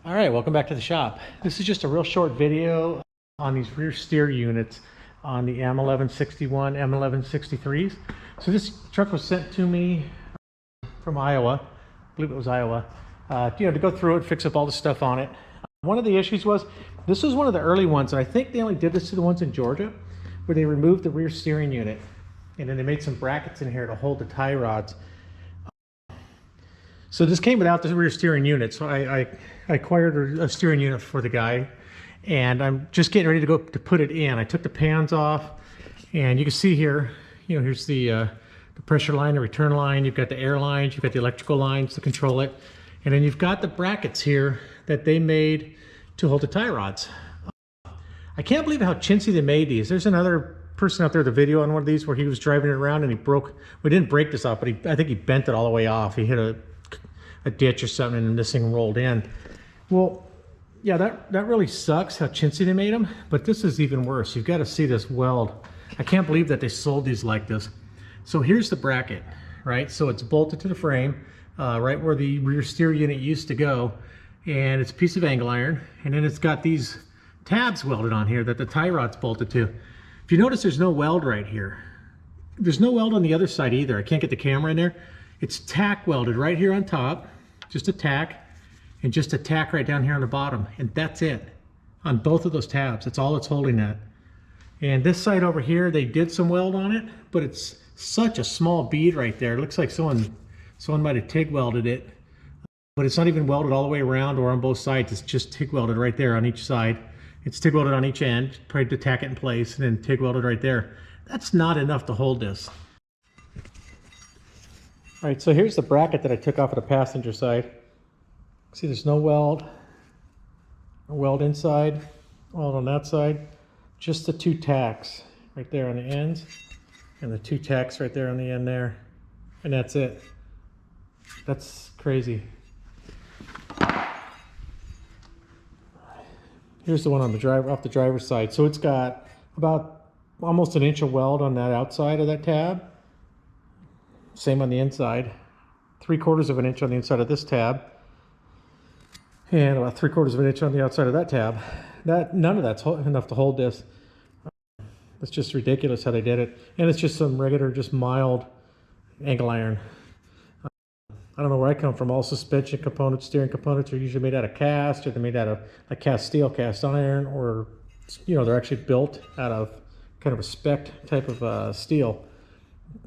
All right, welcome back to the shop. This is just a real short video on these rear steer units on the M1161 M1163s. So this truck was sent to me from Iowa. I believe it was Iowa. To go through it, fix up all the stuff on it. One of the issues was, this was one of the early ones, and I think they only did this to the ones in Georgia, where they removed the rear steering unit. And then they made some brackets in here to hold the tie rods. So this came without the rear steering unit. So I acquired a steering unit for the guy, and I'm just getting ready to go to put it in. I took the pans off, and you can see here, here's the pressure line, the return line. You've got the air lines, you've got the electrical lines to control it. And then you've got the brackets here that they made to hold the tie rods. I can't believe how chintzy they made these. There's another person out there with a video on one of these where he was driving it around and he broke, we didn't break this off, but I think he bent it all the way off. He hit a ditch or something and this thing rolled in. Well, yeah, that really sucks how chintzy they made them, but this is even worse. You've got to see this weld. I can't believe that they sold these like this. So here's the bracket, right? So it's bolted to the frame, right where the rear steer unit used to go, and it's a piece of angle iron, and then it's got these tabs welded on here that the tie rod's bolted to. If you notice, there's no weld right here. There's no weld on the other side either. I can't get the camera in there. It's tack welded right here on top, just a tack, and just a tack right down here on the bottom, and that's it on both of those tabs. That's all it's holding that. And this side over here, they did some weld on it, but it's such a small bead right there. It looks like someone might have TIG welded it, but it's not even welded all the way around or on both sides. It's just TIG welded right there on each side. It's TIG welded on each end, tried to tack it in place, and then TIG welded right there. That's not enough to hold this. All right, so here's the bracket that I took off of the passenger side. See, there's no weld. No weld inside, weld on that side. Just the two tacks right there on the ends, and the two tacks right there on the end there. And that's it. That's crazy. Here's the one on the driver, off the driver's side. So it's got about almost an inch of weld on that outside of that tab. Same on the inside. 3/4 of an inch on the inside of this tab. And about 3/4 of an inch on the outside of that tab. None of that's enough to hold this. It's just ridiculous how they did it. And it's just some regular, just mild angle iron. I don't know where I come from. All suspension components, steering components are usually made out of cast, or they're made out of like cast steel, cast iron, or they're actually built out of kind of a spec type of steel.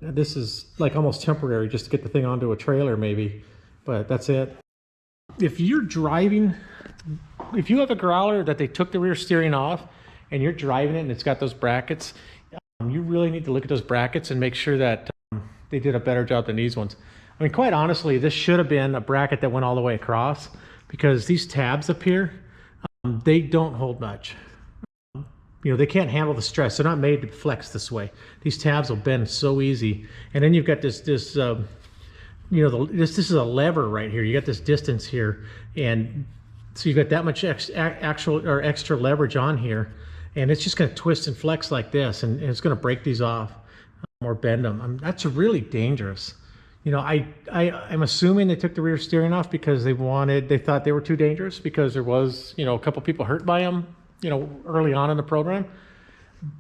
This is like almost temporary just to get the thing onto a trailer maybe, but that's it. If you're driving, if you have a Growler that they took the rear steering off and you're driving it and it's got those brackets, you really need to look at those brackets and make sure that they did a better job than these ones. I mean, quite honestly, this should have been a bracket that went all the way across, because these tabs up here, they don't hold much. They can't handle the stress. They're not made to flex this way. These tabs will bend so easy. And then you've got this is a lever right here. You got this distance here, and so you've got that much extra leverage on here, and it's just going to twist and flex like this, and it's going to break these off or bend them. That's really dangerous. I'm assuming they took the rear steering off because they thought they were too dangerous, because there was, a couple people hurt by them, early on in the program.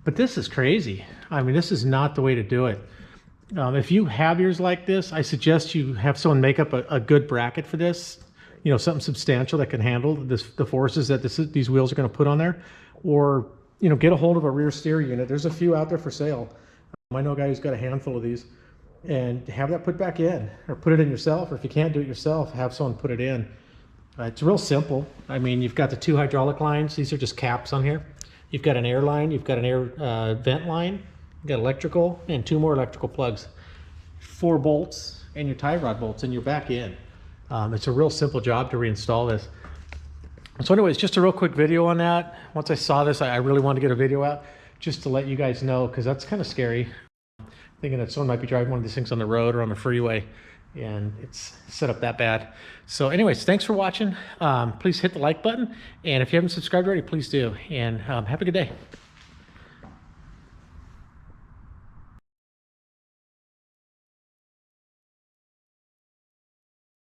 But this is crazy. I mean, this is not the way to do it. If you have yours like this, I suggest you have someone make up a good bracket for this, something substantial that can handle the forces that these wheels are going to put on there. Or, get a hold of a rear steer unit. There's a few out there for sale. I know a guy who's got a handful of these. And have that put back in, or put it in yourself, or if you can't do it yourself, have someone put it in. It's real simple. I mean, you've got the two hydraulic lines. These are just caps on here. You've got an air line, you've got an air vent line, you've got electrical, and 2 more electrical plugs. 4 bolts, and your tie rod bolts, and you're back in. It's a real simple job to reinstall this. So anyways, just a real quick video on that. Once I saw this, I really wanted to get a video out just to let you guys know, because that's kind of scary. Thinking that someone might be driving one of these things on the road or on the freeway, and it's set up that bad. So anyways, thanks for watching. Please hit the like button, and if you haven't subscribed already, please do. And have a good day.